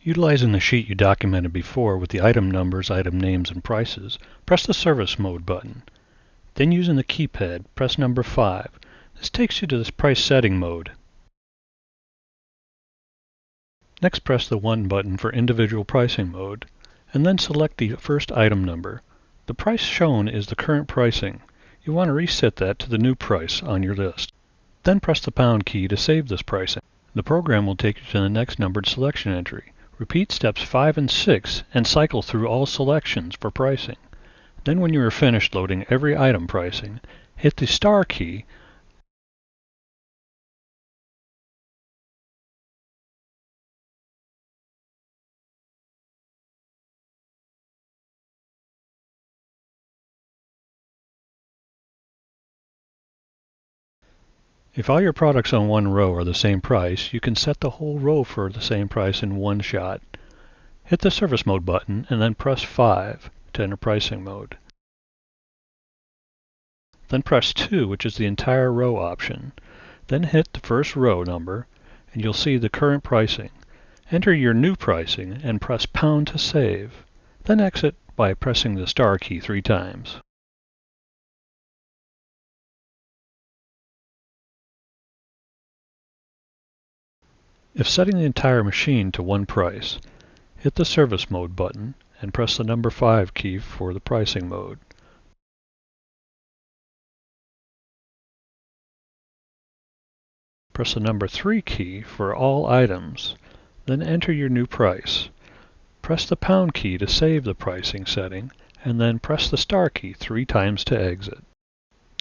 Utilizing the sheet you documented before with the item numbers, item names, and prices, press the Service Mode button. Then using the keypad, press number 5. This takes you to this price setting mode. Next, press the 1 button for individual pricing mode, and then select the first item number. The price shown is the current pricing. You want to reset that to the new price on your list. Then press the pound key to save this pricing. The program will take you to the next numbered selection entry. Repeat steps 5 and 6 and cycle through all selections for pricing. Then when you are finished loading every item pricing, hit the star key If all your products on one row are the same price, you can set the whole row for the same price in one shot. Hit the Service Mode button and then press 5 to enter pricing mode. Then press 2, which is the entire row option. Then hit the first row number and you'll see the current pricing. Enter your new pricing and press pound to save. Then exit by pressing the star key 3 times. If setting the entire machine to one price, hit the Service Mode button and press the number 5 key for the pricing mode. Press the number 3 key for all items, then enter your new price. Press the pound key to save the pricing setting, and then press the star key 3 times to exit.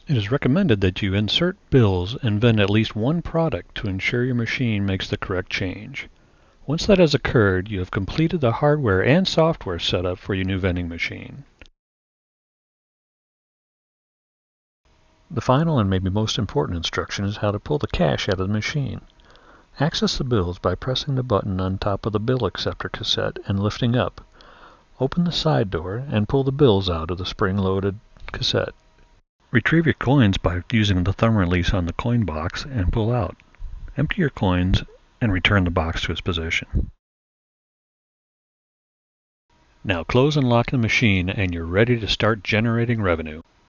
It is recommended that you insert bills and vend at least one product to ensure your machine makes the correct change. Once that has occurred, you have completed the hardware and software setup for your new vending machine. The final and maybe most important instruction is how to pull the cash out of the machine. Access the bills by pressing the button on top of the bill acceptor cassette and lifting up. Open the side door and pull the bills out of the spring-loaded cassette. Retrieve your coins by using the thumb release on the coin box and pull out. Empty your coins and return the box to its position. Now close and lock the machine and you're ready to start generating revenue.